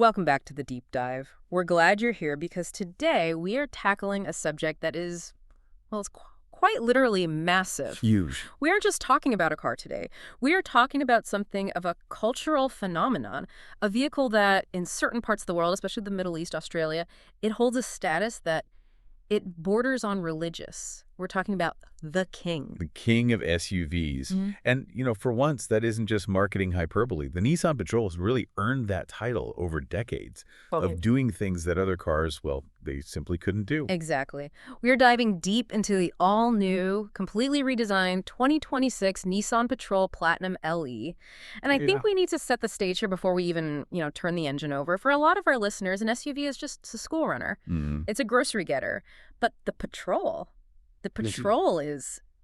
Welcome back to the deep dive. We're glad you're here because today we are tackling a subject that is, well, it's quite literally massive. Huge. We aren't just talking about a car today. We are talking about something of a cultural phenomenon, a vehicle that in certain parts of the world, especially the Middle East, Australia, it holds a status that it borders on religious. We're talking about the king. The king of SUVs. Mhm. And, for once, that isn't just marketing hyperbole. The Nissan Patrol has really earned that title over decades Well, of doing things that other cars, well, they simply couldn't do. exactly. We are diving deep into the all-new, completely redesigned 2026 Nissan Patrol Platinum LE. And I Yeah. think we need to set the stage here before we even, turn the engine over. For a lot of our listeners, an SUV is just a school runner. Mhm. It's a grocery getter. But the Yes, Patrol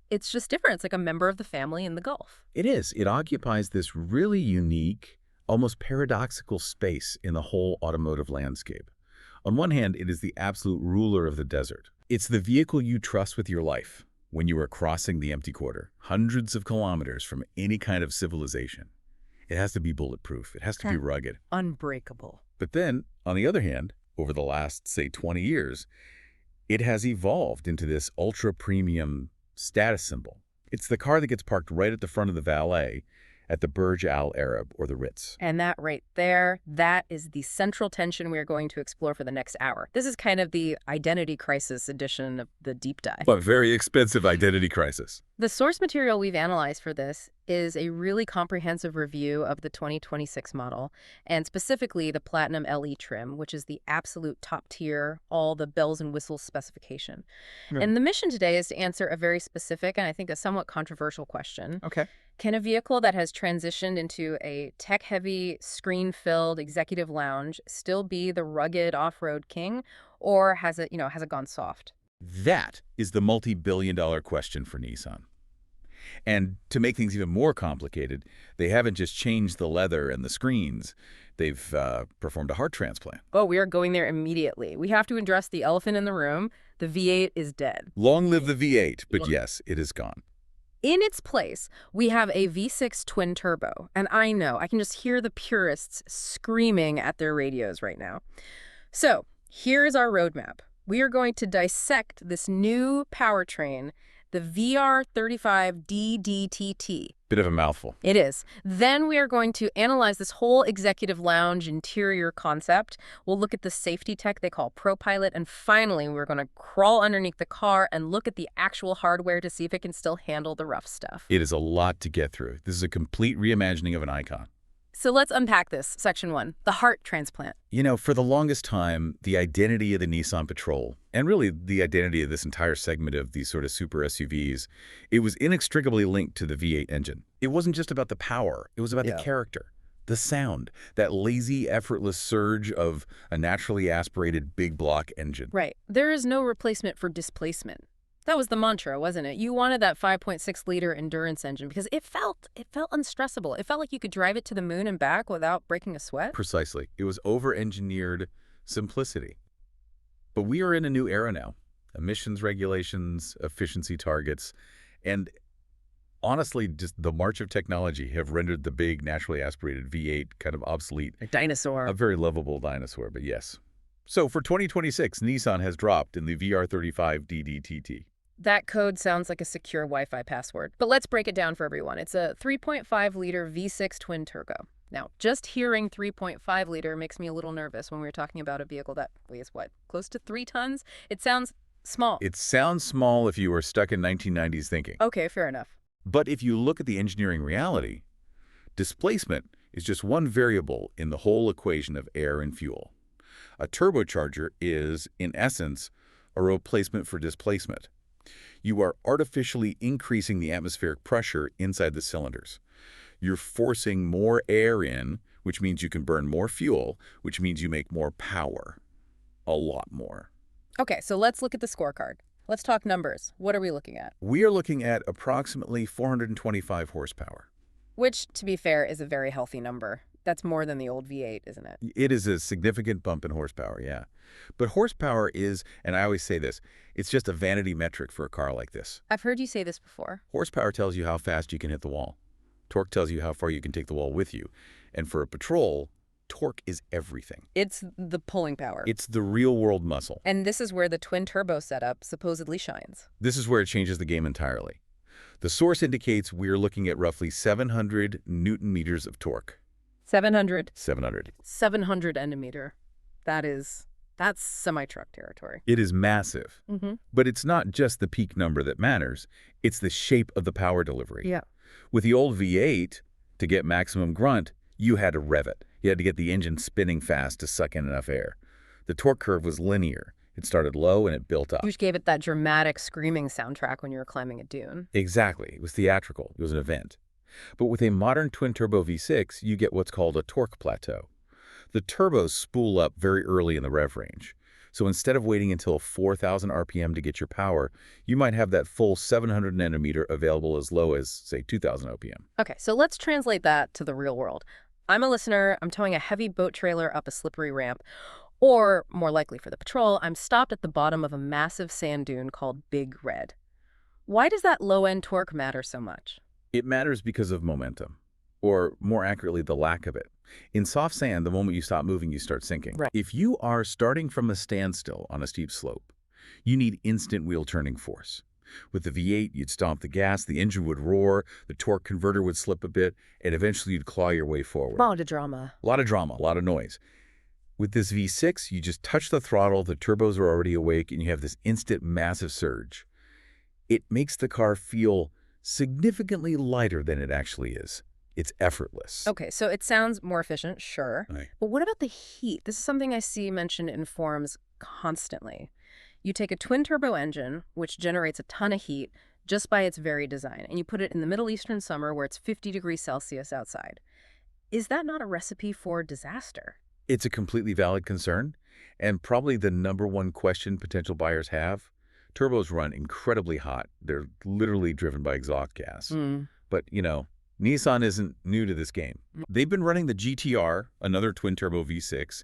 it's just different. It's like a member of the family in the Gulf. it is. It occupies this really unique, almost paradoxical space in the whole automotive landscape. On one hand, it is the absolute ruler of the desert. It's the vehicle you trust with your life when you are crossing the empty quarter, hundreds of kilometers from any kind of civilization. It has to be bulletproof. It has to be rugged. Unbreakable. But then, on the other hand, over the last, say, 20 years, it has evolved into this ultra-premium status symbol. It's the car that gets parked right at the front of the valet at the Burj Al Arab or the Ritz. And that right there, that is the central tension we are going to explore for the next hour. This is kind of the identity crisis edition of the deep dive. A very expensive identity crisis. The source material we've analyzed for this is a really comprehensive review of the 2026 model, and specifically the Platinum LE trim, which is the absolute top tier, all the bells and whistles specification. Right. And the mission today is to answer a very specific and I think a somewhat controversial question. Okay. Can a vehicle that has transitioned into a tech-heavy, screen-filled executive lounge still be the rugged off-road king, or has it gone soft? That is the multi-billion-dollar question for Nissan. And to make things even more complicated, they haven't just changed the leather and the screens. They've performed a heart transplant. Oh, we are going there immediately. We have to address the elephant in the room. The V8 is dead. Long live the V8, but yes, it is gone. In its place, we have a V6 twin turbo. And I know, I can just hear the purists screaming at their radios right now. So here is our roadmap. We are going to dissect this new powertrain, the VR35DDTT. Bit of a mouthful. It is. Then we are going to analyze this whole executive lounge interior concept. We'll look at the safety tech they call ProPilot. And finally, we're going to crawl underneath the car and look at the actual hardware to see if it can still handle the rough stuff. It is a lot to get through. This is a complete reimagining of an icon. So let's unpack this. Section 1, the heart transplant. For the longest time, the identity of the Nissan Patrol, and really the identity of this entire segment of these sort of super SUVs, it was inextricably linked to the V8 engine. It wasn't just about the power. It was about the character, the sound, that lazy, effortless surge of a naturally aspirated big block engine. Right. There is no replacement for displacement. That was the mantra, wasn't it? You wanted that 5.6-liter endurance engine because it felt unstressable. It felt like you could drive it to the moon and back without breaking a sweat. Precisely. It was over-engineered simplicity. But we are in a new era now. Emissions regulations, efficiency targets, and honestly, just the march of technology have rendered the big, naturally aspirated V8 kind of obsolete. A dinosaur. A very lovable dinosaur, but yes. So for 2026, Nissan has dropped in the VR35DDTT. That code sounds like a secure Wi-Fi password. But let's break it down for everyone. It's a 3.5-liter V6 twin turbo. Now, just hearing 3.5-liter makes me a little nervous when we're talking about a vehicle that weighs, close to 3 tons? It sounds small. It sounds small if you were stuck in 1990s thinking. Okay, fair enough. But if you look at the engineering reality, displacement is just one variable in the whole equation of air and fuel. A turbocharger is, in essence, a replacement for displacement. You are artificially increasing the atmospheric pressure inside the cylinders. You're forcing more air in, which means you can burn more fuel, which means you make more power. A lot more. Okay, so let's look at the scorecard. Let's talk numbers. What are we looking at? We are looking at approximately 425 horsepower. Which, to be fair, is a very healthy number. That's more than the old V8, isn't it? It is a significant bump in horsepower, yeah. But horsepower is, and I always say this, it's just a vanity metric for a car like this. I've heard you say this before. Horsepower tells you how fast you can hit the wall. Torque tells you how far you can take the wall with you. And for a Patrol, torque is everything. It's the pulling power. It's the real-world muscle. And this is where the twin-turbo setup supposedly shines. This is where it changes the game entirely. The source indicates we're looking at roughly 700 newton meters of torque. 700. 700. 700 Nm. That's semi-truck territory. It is massive. But it's not just the peak number that matters. It's the shape of the power delivery. Yeah. With the old V8, to get maximum grunt, you had to rev it. You had to get the engine spinning fast to suck in enough air. The torque curve was linear. It started low and it built up. Which gave it that dramatic screaming soundtrack when you were climbing a dune. Exactly. It was theatrical. It was an event. But with a modern twin-turbo V6, you get what's called a torque plateau. The turbos spool up very early in the rev range. So instead of waiting until 4,000 RPM to get your power, you might have that full 700 nanometer available as low as, say, 2,000 RPM. Okay, so let's translate that to the real world. I'm a listener. I'm towing a heavy boat trailer up a slippery ramp. Or, more likely for the patrol, I'm stopped at the bottom of a massive sand dune called Big Red. Why does that low-end torque matter so much? It matters because of momentum, or more accurately, the lack of it. In soft sand, the moment you stop moving, you start sinking. Right. If you are starting from a standstill on a steep slope, you need instant wheel turning force. With the V8, you'd stomp the gas, the engine would roar, the torque converter would slip a bit, and eventually you'd claw your way forward. A lot of drama. A lot of drama, a lot of noise. With this V6, you just touch the throttle, the turbos are already awake, and you have this instant massive surge. It makes the car feel significantly lighter than it actually is. It's effortless. Okay, so it sounds more efficient, sure. Right. But what about the heat? This is something I see mentioned in forums constantly. You take a twin-turbo engine, which generates a ton of heat just by its very design, and you put it in the Middle Eastern summer where it's 50 degrees Celsius outside. Is that not a recipe for disaster? It's a completely valid concern, and probably the #1 question potential buyers have. Turbos run incredibly hot. They're literally driven by exhaust gas. But, Nissan isn't new to this game. They've been running the GTR, another twin-turbo V6,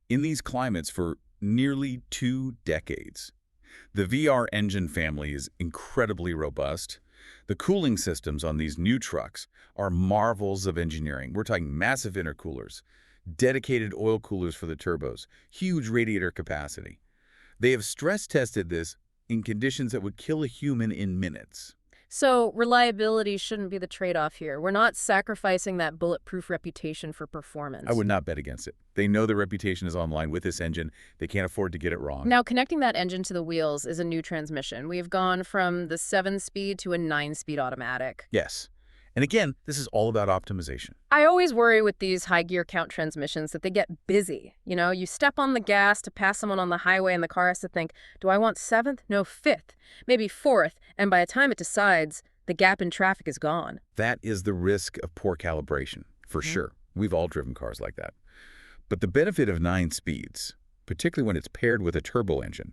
in these climates for nearly 2 decades. The VR engine family is incredibly robust. The cooling systems on these new trucks are marvels of engineering. We're talking massive intercoolers, dedicated oil coolers for the turbos, huge radiator capacity. They have stress-tested this in conditions that would kill a human in minutes. So reliability shouldn't be the trade-off here. We're not sacrificing that bulletproof reputation for performance. I would not bet against it. They know their reputation is online with this engine. They can't afford to get it wrong. Now, connecting that engine to the wheels is a new transmission. We've gone from the 7-speed to a 9-speed automatic. Yes. And again, this is all about optimization. I always worry with these high gear count transmissions that they get busy. You step on the gas to pass someone on the highway and the car has to think, do I want 7th? No, 5th, maybe 4th. And by the time it decides, the gap in traffic is gone. That is the risk of poor calibration, for sure. We've all driven cars like that. But the benefit of 9 speeds, particularly when it's paired with a turbo engine,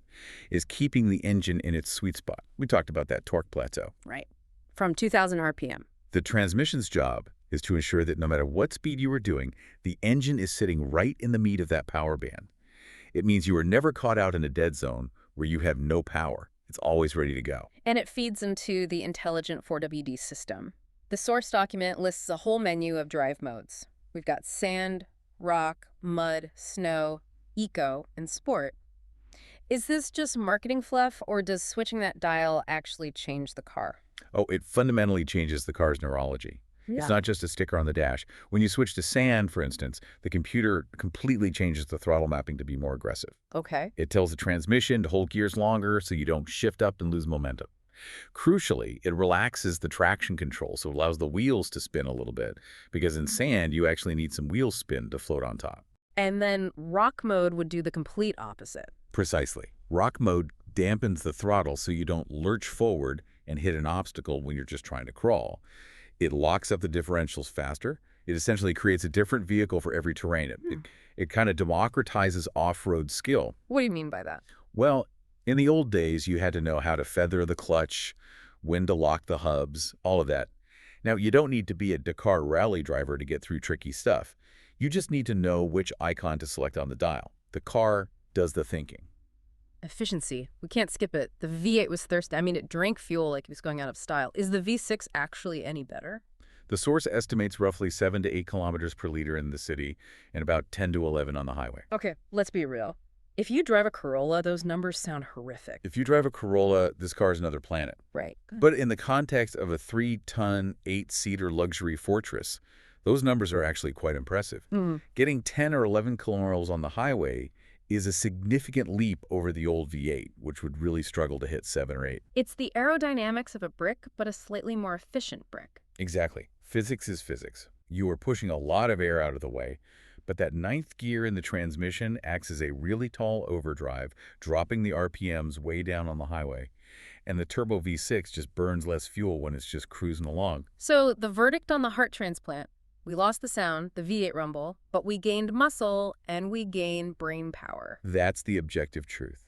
is keeping the engine in its sweet spot. We talked about that torque plateau. Right. From 2,000 RPM. The transmission's job is to ensure that no matter what speed you are doing, the engine is sitting right in the meat of that power band. It means you are never caught out in a dead zone where you have no power. It's always ready to go. And it feeds into the intelligent 4WD system. The source document lists a whole menu of drive modes. We've got sand, rock, mud, snow, eco, and sport. Is this just marketing fluff, or does switching that dial actually change the car? Oh, it fundamentally changes the car's neurology. Yeah. It's not just a sticker on the dash. When you switch to sand, for instance, the computer completely changes the throttle mapping to be more aggressive. Okay. It tells the transmission to hold gears longer so you don't shift up and lose momentum. Crucially, it relaxes the traction control, so it allows the wheels to spin a little bit, because in sand, you actually need some wheel spin to float on top. And then rock mode would do the complete opposite. Precisely. Rock mode dampens the throttle so you don't lurch forward and hit an obstacle when you're just trying to crawl. It locks up the differentials faster. It essentially creates a different vehicle for every terrain. It kind of democratizes off-road skill. What do you mean by that? Well, in the old days, you had to know how to feather the clutch, when to lock the hubs, all of that. Now, you don't need to be a Dakar rally driver to get through tricky stuff. You just need to know which icon to select on the dial. The car does the thinking. Efficiency. We can't skip it. The V8 was thirsty. I mean, it drank fuel like it was going out of style. Is the V6 actually any better? The source estimates roughly 7 to 8 kilometers per liter in the city and about 10 to 11 on the highway. Okay, let's be real. If you drive a Corolla, those numbers sound horrific. If you drive a Corolla, this car is another planet. Right. But in the context of a 3-ton, 8-seater luxury fortress, those numbers are actually quite impressive. Mm. Getting 10 or 11 kilometers on the highway is a significant leap over the old V8, which would really struggle to hit 7 or 8. It's the aerodynamics of a brick, but a slightly more efficient brick. Exactly. Physics is physics. You are pushing a lot of air out of the way, but that ninth gear in the transmission acts as a really tall overdrive, dropping the RPMs way down on the highway. And the turbo V6 just burns less fuel when it's just cruising along. So the verdict on the heart transplant: we lost the sound, the V8 rumble, but we gained muscle and we gained brain power. That's the objective truth.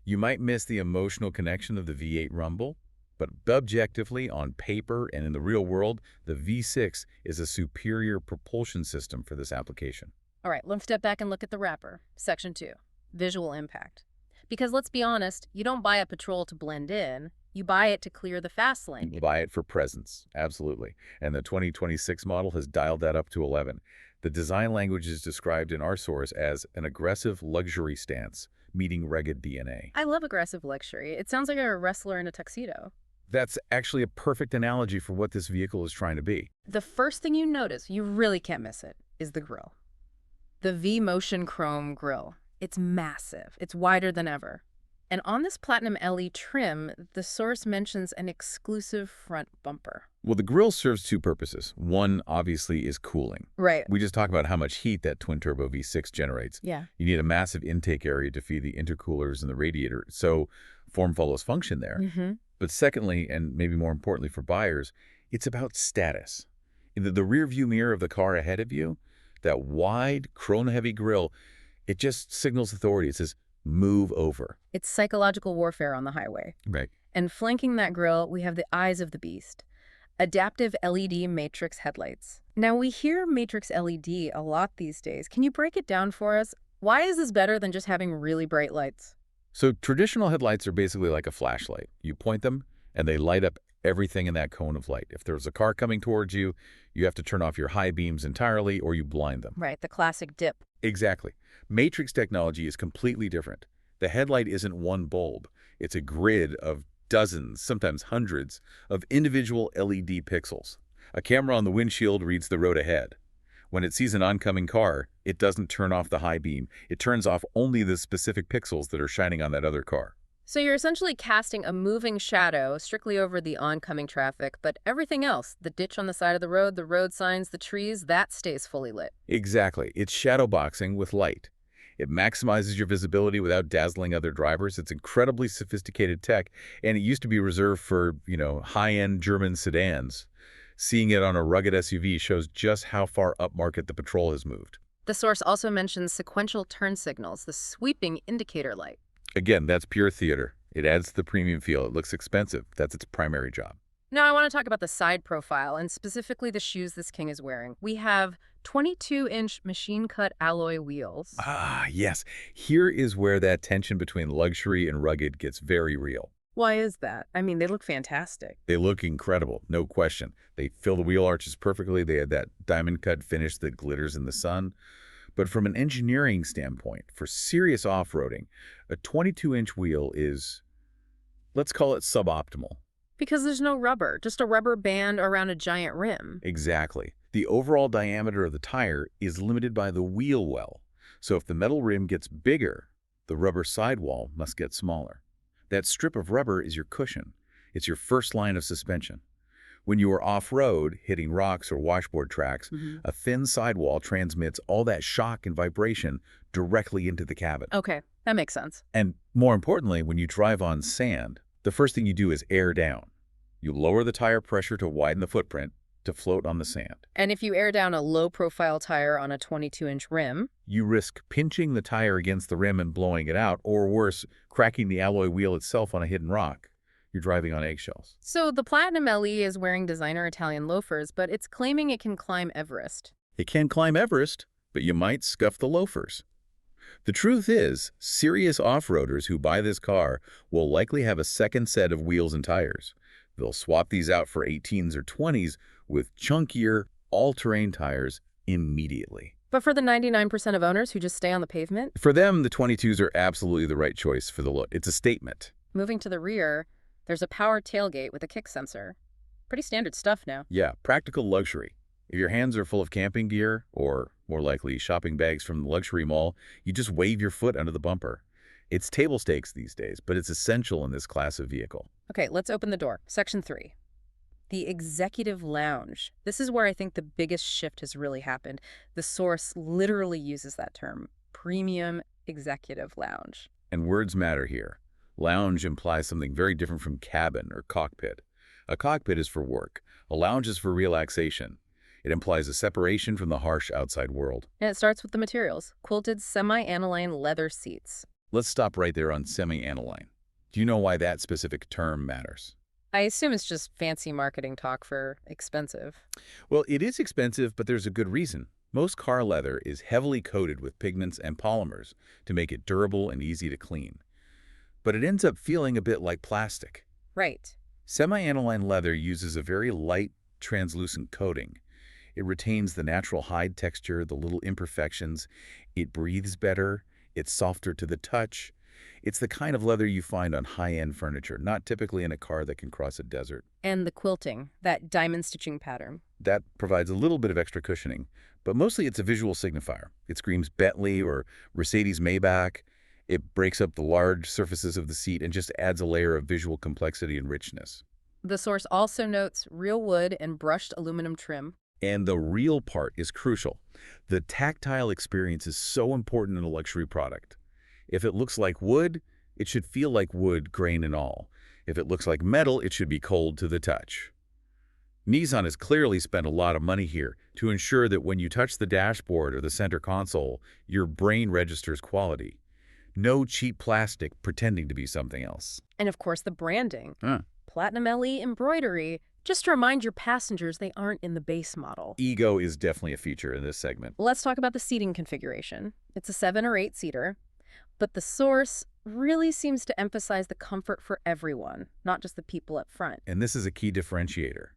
You might miss the emotional connection of the V8 rumble, but objectively, on paper and in the real world, the V6 is a superior propulsion system for this application. All right, let's step back and look at the wrapper. Section 2, visual impact. Because let's be honest, you don't buy a Patrol to blend in, you buy it to clear the fast lane. You buy it for presence, absolutely. And the 2026 model has dialed that up to 11. The design language is described in our source as an aggressive luxury stance, meeting rugged DNA. I love aggressive luxury. It sounds like a wrestler in a tuxedo. That's actually a perfect analogy for what this vehicle is trying to be. The first thing you notice, you really can't miss it, is the grille. The V-Motion Chrome grille. It's massive. It's wider than ever. And on this Platinum LE trim, the source mentions an exclusive front bumper. Well, the grille serves two purposes. One, obviously, is cooling. Right. We just talked about how much heat that twin-turbo V6 generates. Yeah. You need a massive intake area to feed the intercoolers and the radiator, so form follows function there. Mm-hmm. But secondly, and maybe more importantly for buyers, it's about status. In the rear view mirror of the car ahead of you, that wide, chrome-heavy grille, it just signals authority. It says, move over. It's psychological warfare on the highway. Right. And flanking that grille, we have the eyes of the beast. Adaptive LED matrix headlights. Now, we hear matrix LED a lot these days. Can you break it down for us? Why is this better than just having really bright lights? So traditional headlights are basically like a flashlight. You point them, and they light up everything in that cone of light. If there's a car coming towards you, you have to turn off your high beams entirely or you blind them. Right, the classic dip. Exactly. Matrix technology is completely different. The headlight isn't one bulb. It's a grid of dozens, sometimes hundreds, of individual LED pixels. A camera on the windshield reads the road ahead. When it sees an oncoming car, it doesn't turn off the high beam. It turns off only the specific pixels that are shining on that other car. So you're essentially casting a moving shadow strictly over the oncoming traffic, but everything else, the ditch on the side of the road signs, the trees, that stays fully lit. Exactly. It's shadow boxing with light. It maximizes your visibility without dazzling other drivers. It's incredibly sophisticated tech, and it used to be reserved for, high-end German sedans. Seeing it on a rugged SUV shows just how far upmarket the Patrol has moved. The source also mentions sequential turn signals, the sweeping indicator light. Again, that's pure theater. It adds to the premium feel. It looks expensive. That's its primary job. Now I want to talk about the side profile, and specifically the shoes this king is wearing. We have 22-inch machine-cut alloy wheels. Ah, yes. Here is where that tension between luxury and rugged gets very real. Why is that? I mean, they look fantastic. They look incredible, no question. They fill the wheel arches perfectly. They had that diamond-cut finish that glitters in the sun. But from an engineering standpoint, for serious off-roading, a 22-inch wheel is, let's call it suboptimal. Because there's no rubber, just a rubber band around a giant rim. Exactly. The overall diameter of the tire is limited by the wheel well. So if the metal rim gets bigger, the rubber sidewall must get smaller. That strip of rubber is your cushion. It's your first line of suspension. When you are off-road, hitting rocks or washboard tracks, a thin sidewall transmits all that shock and vibration directly into the cabin. Okay, that makes sense. And more importantly, when you drive on sand, the first thing you do is air down. You lower the tire pressure to widen the footprint to float on the sand. And if you air down a low-profile tire on a 22-inch rim, you risk pinching the tire against the rim and blowing it out, or worse, cracking the alloy wheel itself on a hidden rock. You're driving on eggshells. So the Platinum LE is wearing designer Italian loafers, but it's claiming it can climb Everest. It can climb Everest, but you might scuff the loafers. The truth is, serious off-roaders who buy this car will likely have a second set of wheels and tires. They'll swap these out for 18s or 20s with chunkier, all-terrain tires immediately. But for the 99% of owners who just stay on the pavement, For them, the 22s are absolutely the right choice for the look. It's a statement. moving to the rear, there's a power tailgate with a kick sensor. Pretty standard stuff now. Yeah, practical luxury. If your hands are full of camping gear, or more likely shopping bags from the luxury mall, you just wave your foot under the bumper. It's table stakes these days, but it's essential in this class of vehicle. Okay, let's open the door. Section 3. The executive lounge. This is where I think the biggest shift has really happened. The source literally uses that term, premium executive lounge. And words matter here. Lounge implies something very different from cabin or cockpit. A cockpit is for work. A lounge is for relaxation. It implies a separation from the harsh outside world. And it starts with the materials, quilted semi-aniline leather seats. Let's stop right there on semi-aniline. Do you know why that specific term matters? I assume it's just fancy marketing talk for expensive. Well, it is expensive, but there's a good reason. Most car leather is heavily coated with pigments and polymers to make it durable and easy to clean. But it ends up feeling a bit like plastic. Right. Semi-aniline leather uses a very light, translucent coating. It retains the natural hide texture, the little imperfections. It breathes better. It's softer to the touch. It's the kind of leather you find on high-end furniture, not typically in a car that can cross a desert. And the quilting, that diamond stitching pattern. That provides a little bit of extra cushioning, but mostly it's a visual signifier. It screams Bentley or Mercedes Maybach. It breaks up the large surfaces of the seat and just adds a layer of visual complexity and richness. The source also notes real wood and brushed aluminum trim. And the real part is crucial. The tactile experience is so important in a luxury product. If it looks like wood, it should feel like wood, grain and all. If it looks like metal, it should be cold to the touch. Nissan has clearly spent a lot of money here to ensure that when you touch the dashboard or the center console, your brain registers quality. No cheap plastic pretending to be something else. And of course the branding. Huh. Platinum LE embroidery, just to remind your passengers they aren't in the base model. Ego is definitely a feature in this segment. Let's talk about the seating configuration. It's a 7 or 8-seater, but the source really seems to emphasize the comfort for everyone, not just the people up front. And this is a key differentiator.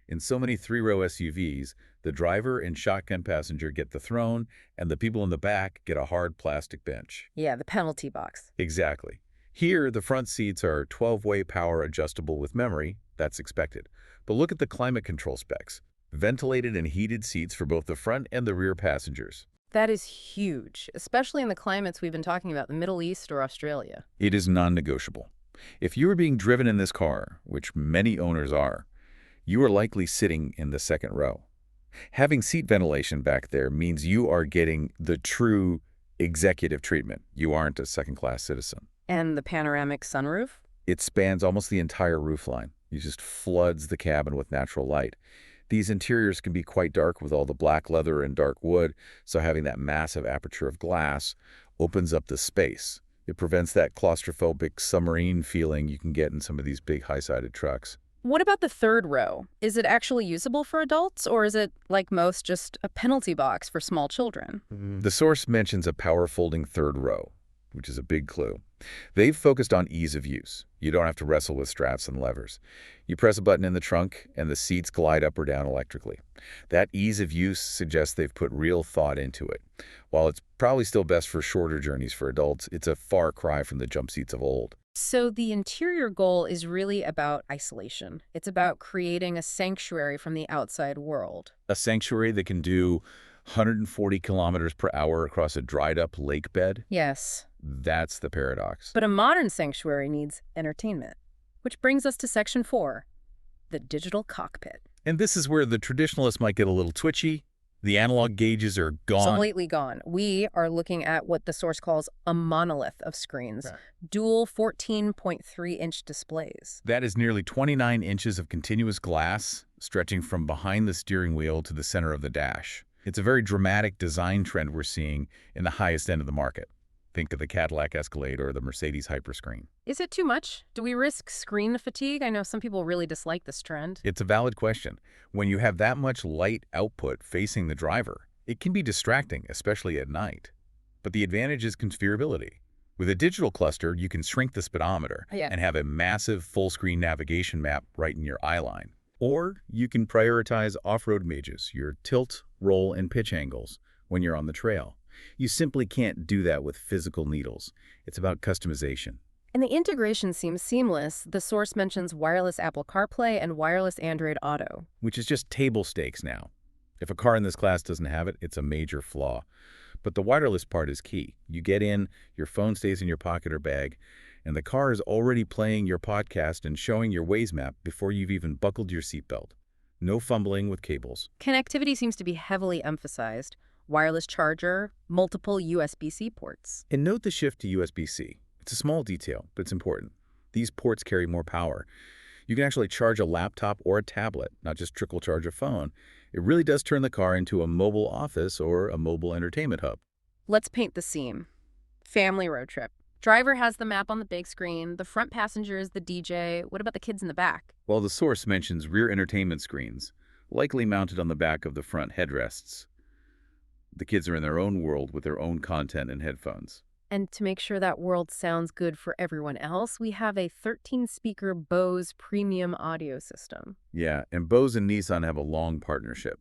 In so many three-row SUVs, the driver and shotgun passenger get the throne, and the people in the back get a hard plastic bench. Yeah, the penalty box. Exactly. Here, the front seats are 12-way power adjustable with memory. That's expected. But look at the climate control specs. Ventilated and heated seats for both the front and the rear passengers. That is huge, especially in the climates we've been talking about, the Middle East or Australia. It is non-negotiable. If you are being driven in this car, which many owners are, you are likely sitting in the second row. Having seat ventilation back there means you are getting the true executive treatment. You aren't a second-class citizen. And the panoramic sunroof? It spans almost the entire roofline. It just floods the cabin with natural light. These interiors can be quite dark with all the black leather and dark wood, so having that massive aperture of glass opens up the space. It prevents that claustrophobic submarine feeling you can get in some of these big high-sided trucks. What about the third row? Is it actually usable for adults, or is it, like most, just a penalty box for small children? The source mentions a power-folding third row, which is a big clue. They've focused on ease of use. You don't have to wrestle with straps and levers. You press a button in the trunk, and the seats glide up or down electrically. That ease of use suggests they've put real thought into it. While it's probably still best for shorter journeys for adults, it's a far cry from the jump seats of old. So the interior goal is really about isolation. It's about creating a sanctuary from the outside world. A sanctuary that can do 140 kilometers per hour across a dried-up lake bed? Yes. That's the paradox. But a modern sanctuary needs entertainment. Which brings us to Section 4, the digital cockpit. And this is where the traditionalists might get a little twitchy. The analog gauges are gone. Completely gone. We are looking at what the source calls a monolith of screens. Right. Dual 14.3-inch displays. That is nearly 29 inches of continuous glass stretching from behind the steering wheel to the center of the dash. It's a very dramatic design trend we're seeing in the highest end of the market. Think of the Cadillac Escalade or the Mercedes Hyperscreen. Is it too much? Do we risk screen fatigue? I know some people really dislike this trend. It's a valid question. When you have that much light output facing the driver, it can be distracting, especially at night. But the advantage is configurability. With a digital cluster, you can shrink the speedometer and have a massive full-screen navigation map right in your eye line. Or you can prioritize off-road mages, your tilt, roll, and pitch angles when you're on the trail. You simply can't do that with physical needles. It's about customization, And the integration seems seamless. The source mentions wireless Apple CarPlay and wireless Android Auto. which is just table stakes now. If a car in this class doesn't have it, it's a major flaw. But the wireless part is key. You get in, your phone stays in your pocket or bag, and the car is already playing your podcast and showing your Waze map before you've even buckled your seatbelt. No fumbling with cables. Connectivity seems to be heavily emphasized. Wireless charger, multiple USB-C ports. And note the shift to USB-C. It's a small detail, but it's important. These ports carry more power. You can actually charge a laptop or a tablet, not just trickle charge a phone. It really does turn the car into a mobile office or a mobile entertainment hub. Let's paint the scene. Family road trip. Driver has the map on the big screen. The front passenger is the DJ. What about the kids in the back? While the source mentions rear entertainment screens, likely mounted on the back of the front headrests. The kids are in their own world with their own content and headphones. And to make sure that world sounds good for everyone else, we have a 13-speaker Bose premium audio system. Yeah, and Bose and Nissan have a long partnership.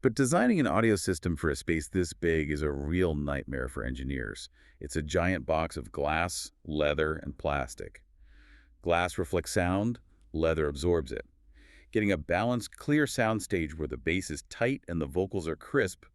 But designing an audio system for a space this big is a real nightmare for engineers. It's a giant box of glass, leather, and plastic. Glass reflects sound, leather absorbs it. Getting a balanced, clear soundstage where the bass is tight and the vocals are crisp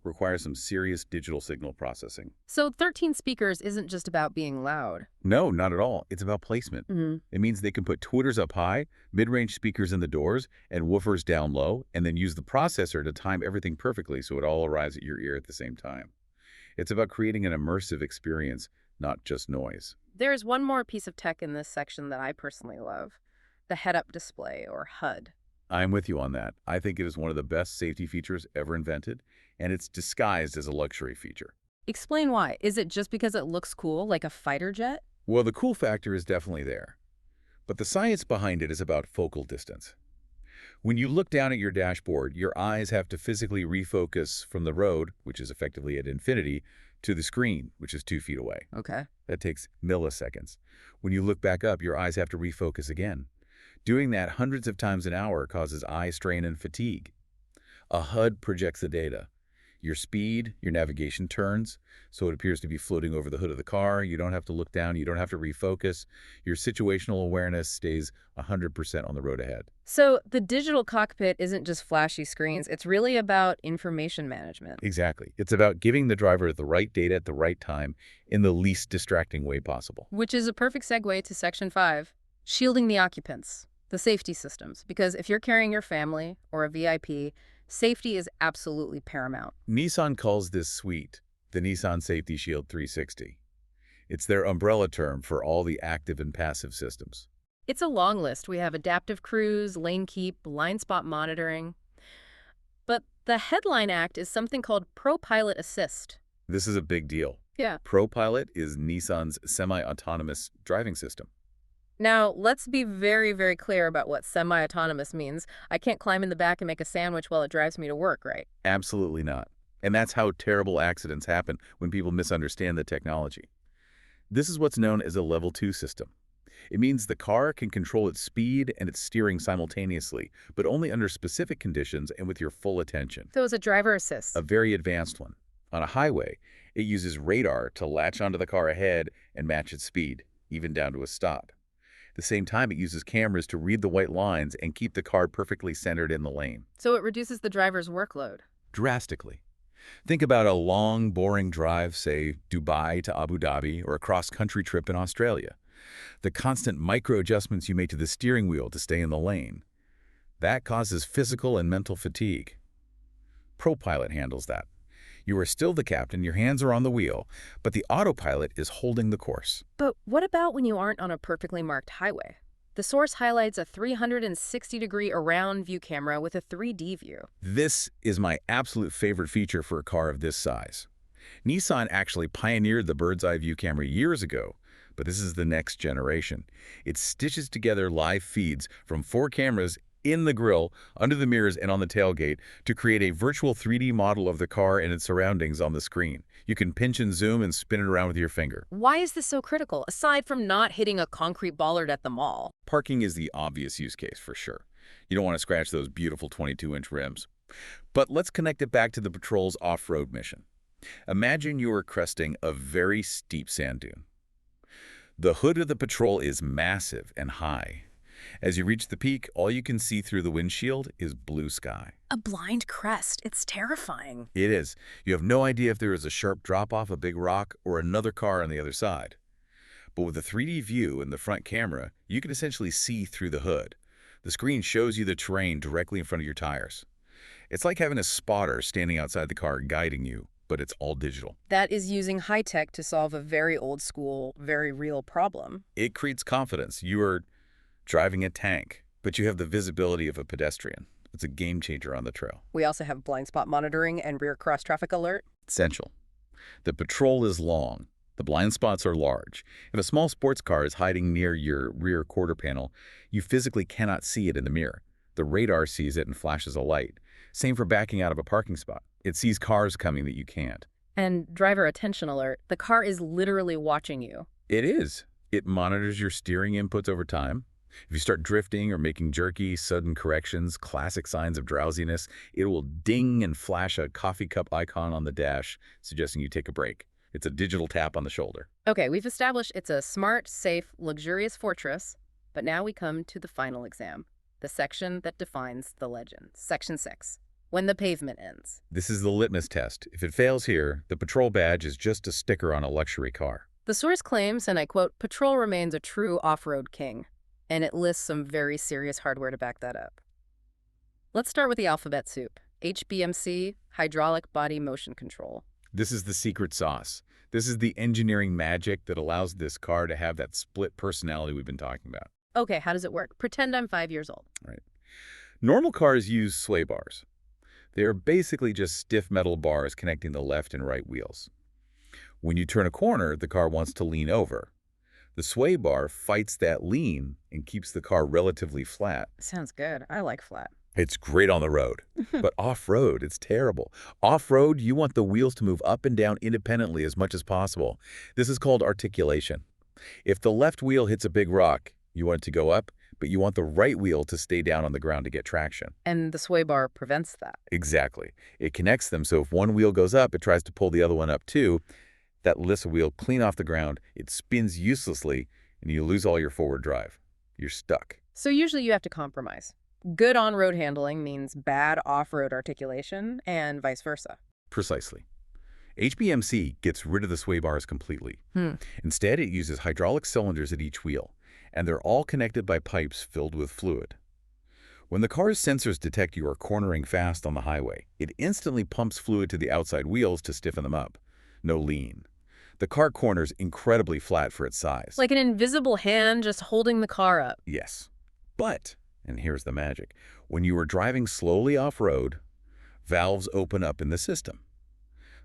requires some serious digital signal processing. So 13 speakers isn't just about being loud. No, not at all. It's about placement. It means they can put tweeters up high, mid-range speakers in the doors, and woofers down low, and then use the processor to time everything perfectly so it all arrives at your ear at the same time. It's about creating an immersive experience, not just noise. There's one more piece of tech in this section that I personally love. The head-up display, or HUD. I'm with you on that. I think it is one of the best safety features ever invented, and it's disguised as a luxury feature. Explain why. Is it just because it looks cool, like a fighter jet? Well, the cool factor is definitely there, but the science behind it is about focal distance. When you look down at your dashboard, your eyes have to physically refocus from the road, which is effectively at infinity, to the screen, which is 2 feet away. Okay. That takes milliseconds. When you look back up, your eyes have to refocus again. Doing that hundreds of times an hour causes eye strain and fatigue. A HUD projects the data. Your speed, your navigation turns, so it appears to be floating over the hood of the car. You don't have to look down. You don't have to refocus. Your situational awareness stays 100% on the road ahead. So the digital cockpit isn't just flashy screens. It's really about information management. Exactly. It's about giving the driver the right data at the right time in the least distracting way possible. Which is a perfect segue to Section 5, shielding the occupants, the safety systems. Because if you're carrying your family or a VIP, safety is absolutely paramount. Nissan calls this suite the Nissan Safety Shield 360. It's their umbrella term for all the active and passive systems. It's a long list. We have adaptive cruise, lane keep, blind spot monitoring. But the headline act is something called ProPilot Assist. This is a big deal. Yeah. ProPilot is Nissan's semi-autonomous driving system. Now, let's be very, very clear about what semi-autonomous means. I can't climb in the back and make a sandwich while it drives me to work, right? Absolutely not. And that's how terrible accidents happen when people misunderstand the technology. This is what's known as a Level 2 system. It means the car can control its speed and its steering simultaneously, but only under specific conditions and with your full attention. So it's a driver assist. A very advanced one. On a highway, it uses radar to latch onto the car ahead and match its speed, even down to a stop. At the same time, it uses cameras to read the white lines and keep the car perfectly centered in the lane. So it reduces the driver's workload. Drastically. Think about a long, boring drive, say, Dubai to Abu Dhabi, or a cross-country trip in Australia. The constant micro-adjustments you make to the steering wheel to stay in the lane. That causes physical and mental fatigue. ProPilot handles that. You are still the captain, your hands are on the wheel, but the autopilot is holding the course. But what about when you aren't on a perfectly marked highway? The source highlights a 360-degree around view camera with a 3D view. This is my absolute favorite feature for a car of this size. Nissan actually pioneered the bird's eye view camera years ago, but this is the next generation. It stitches together live feeds from 4 cameras in the grille, under the mirrors, and on the tailgate to create a virtual 3D model of the car and its surroundings on the screen. You can pinch and zoom and spin it around with your finger. Why is this so critical, aside from not hitting a concrete bollard at the mall? Parking is the obvious use case for sure. You don't want to scratch those beautiful 22-inch rims. But let's connect it back to the Patrol's off-road mission. Imagine you are cresting a very steep sand dune. The hood of the Patrol is massive and high. As you reach the peak, all you can see through the windshield is blue sky. A blind crest. It's terrifying. It is. You have no idea if there is a sharp drop-off, a big rock, or another car on the other side. But with a 3D view in the front camera, you can essentially see through the hood. The screen shows you the terrain directly in front of your tires. It's like having a spotter standing outside the car guiding you, but it's all digital. That is using high tech to solve a very old school, very real problem. It creates confidence. You are driving a tank, but you have the visibility of a pedestrian. It's a game changer on the trail. We also have blind spot monitoring and rear cross traffic alert. Essential. The Patrol is long. The blind spots are large. If a small sports car is hiding near your rear quarter panel, you physically cannot see it in the mirror. The radar sees it and flashes a light. Same for backing out of a parking spot. It sees cars coming that you can't. And driver attention alert. The car is literally watching you. It is. It monitors your steering inputs over time. If you start drifting or making jerky, sudden corrections, classic signs of drowsiness, it will ding and flash a coffee cup icon on the dash, suggesting you take a break. It's a digital tap on the shoulder. Okay, we've established it's a smart, safe, luxurious fortress, but now we come to the final exam, the section that defines the legend. Section 6, when the pavement ends. This is the litmus test. If it fails here, the Patrol badge is just a sticker on a luxury car. The source claims, and I quote, "Patrol remains a true off-road king," and it lists some very serious hardware to back that up. Let's start with the alphabet soup. HBMC, hydraulic body motion control. This is the secret sauce. This is the engineering magic that allows this car to have that split personality we've been talking about. Okay, how does it work? Pretend I'm 5 years old. Right. Normal cars use sway bars. They are basically just stiff metal bars connecting the left and right wheels. When you turn a corner, the car wants to lean over. The sway bar fights that lean and keeps the car relatively flat. Sounds good. I like flat. It's great on the road, but off-road, it's terrible. Off-road, you want the wheels to move up and down independently as much as possible. This is called articulation. If the left wheel hits a big rock, you want it to go up, but you want the right wheel to stay down on the ground to get traction. And the sway bar prevents that. Exactly. It connects them, so if one wheel goes up, it tries to pull the other one up too. That lifts a wheel clean off the ground, it spins uselessly, and you lose all your forward drive. You're stuck. So usually you have to compromise. Good on-road handling means bad off-road articulation, and vice versa. Precisely. HBMC gets rid of the sway bars completely. Instead, it uses hydraulic cylinders at each wheel, and they're all connected by pipes filled with fluid. When the car's sensors detect you are cornering fast on the highway, it instantly pumps fluid to the outside wheels to stiffen them up. No lean. The car corners incredibly flat for its size. Like an invisible hand just holding the car up. Yes. But, and here's the magic, when you are driving slowly off-road, valves open up in the system.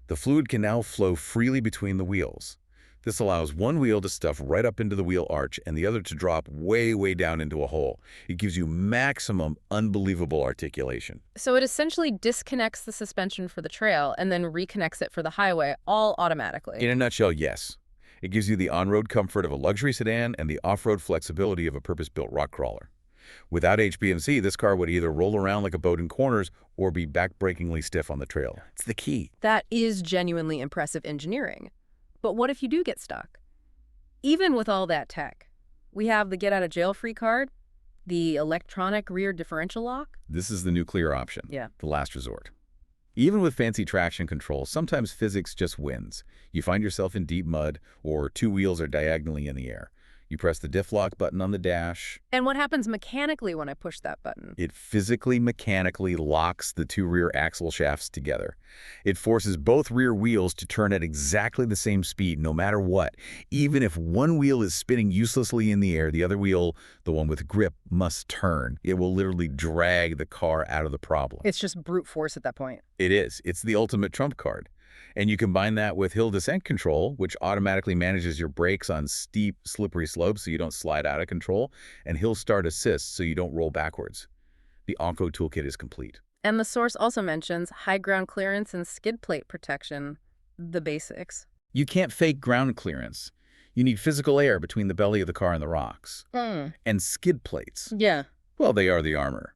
The fluid can now flow freely between the wheels. This allows one wheel to stuff right up into the wheel arch and the other to drop way, way down into a hole. It gives you maximum, unbelievable articulation. So it essentially disconnects the suspension for the trail and then reconnects it for the highway, all automatically. In a nutshell, yes. It gives you the on-road comfort of a luxury sedan and the off-road flexibility of a purpose-built rock crawler. Without HBMC, this car would either roll around like a boat in corners or be back-breakingly stiff on the trail. It's the key. That is genuinely impressive engineering. But what if you do get stuck? Even with all that tech, we have the get-out-of-jail-free card, the electronic rear differential lock. This is the nuclear option, Yeah. the last resort. Even with fancy traction control, sometimes physics just wins. You find yourself in deep mud, or two wheels are diagonally in the air. You press the diff lock button on the dash. And what happens mechanically when I push that button? It physically, mechanically locks the two rear axle shafts together. It forces both rear wheels to turn at exactly the same speed, no matter what. Even if one wheel is spinning uselessly in the air, the other wheel, the one with grip, must turn. It will literally drag the car out of the problem. It's just brute force at that point. It is. It's the ultimate trump card. And you combine that with hill descent control, which automatically manages your brakes on steep, slippery slopes so you don't slide out of control, and hill start assist so you don't roll backwards. The Onco toolkit is complete. And the source also mentions high ground clearance and skid plate protection, the basics. You can't fake ground clearance. You need physical air between the belly of the car and the rocks. And skid plates. Yeah. Well, they are the armor.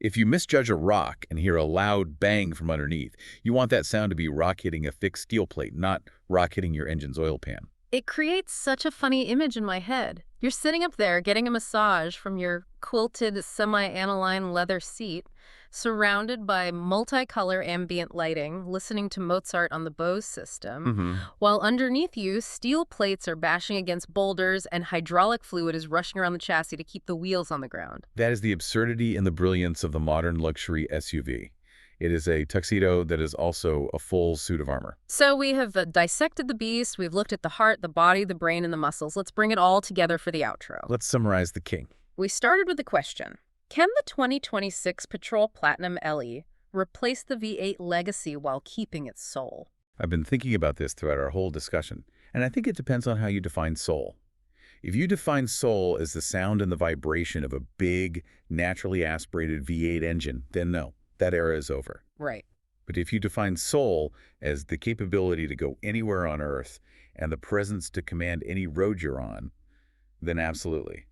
If you misjudge a rock and hear a loud bang from underneath, you want that sound to be rock hitting a fixed steel plate, not rock hitting your engine's oil pan. It creates such a funny image in my head. You're sitting up there getting a massage from your quilted semi-aniline leather seat, surrounded by multicolor ambient lighting, listening to Mozart on the Bose system, Hmm. while underneath you, steel plates are bashing against boulders and hydraulic fluid is rushing around the chassis to keep the wheels on the ground. That is the absurdity and the brilliance of the modern luxury SUV. It is a tuxedo that is also a full suit of armor. So we have dissected the beast, we've looked at the heart, the body, the brain, and the muscles. Let's bring it all together for the outro. Let's summarize the king. We started with the question, can the 2026 Patrol Platinum LE replace the V8 legacy while keeping its soul? I've been thinking about this throughout our whole discussion, and I think it depends on how you define soul. If you define soul as the sound and the vibration of a big, naturally aspirated V8 engine, then no, that era is over. Right. But if you define soul as the capability to go anywhere on Earth and the presence to command any road you're on, then absolutely,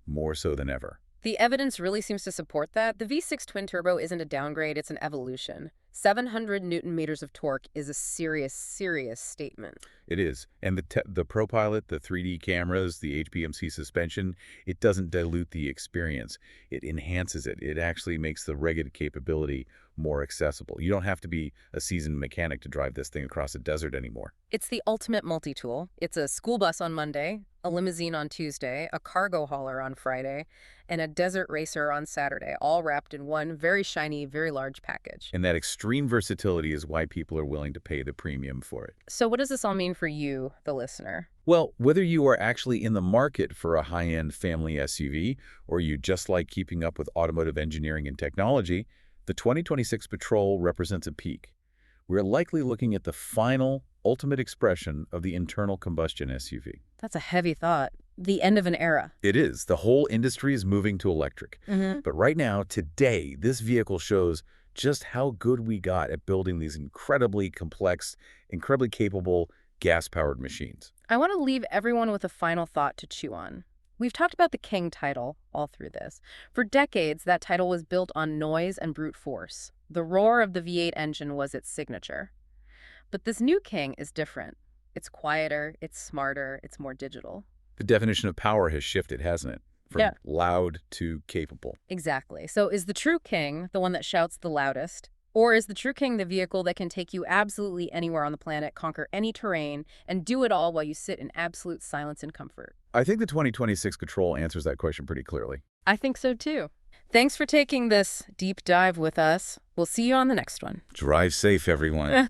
more so than ever. The evidence really seems to support that. The V6 twin-turbo isn't a downgrade, it's an evolution. 700 newton meters of torque is a serious, serious statement. It is. And the ProPilot, the 3D cameras, the HPMC suspension, it doesn't dilute the experience. It enhances it. It actually makes the rugged capability more accessible. You don't have to be a seasoned mechanic to drive this thing across a desert anymore. It's the ultimate multi-tool. It's a school bus on Monday, a limousine on Tuesday, a cargo hauler on Friday, and a desert racer on Saturday, all wrapped in one very shiny, very large package. And that extreme versatility is why people are willing to pay the premium for it. So what does this all mean for you, the listener? Well, whether you are actually in the market for a high-end family SUV or you just like keeping up with automotive engineering and technology, the 2026 Patrol represents a peak. We're likely looking at the final, ultimate expression of the internal combustion SUV. That's a heavy thought. The end of an era. It is. The whole industry is moving to electric. Mm-hmm. But right now, today, this vehicle shows just how good we got at building these incredibly complex, incredibly capable gas-powered machines. I want to leave everyone with a final thought to chew on. We've talked about the King title all through this. For decades, that title was built on noise and brute force. The roar of the V8 engine was its signature. But this new King is different. It's quieter, it's smarter, it's more digital. The definition of power has shifted, hasn't it? From Yeah. loud to capable. Exactly. So is the true King the one that shouts the loudest? Or is the true King the vehicle that can take you absolutely anywhere on the planet, conquer any terrain, and do it all while you sit in absolute silence and comfort? I think the 2026 Patrol answers that question pretty clearly. I think so too. Thanks for taking this deep dive with us. We'll see you on the next one. Drive safe, everyone.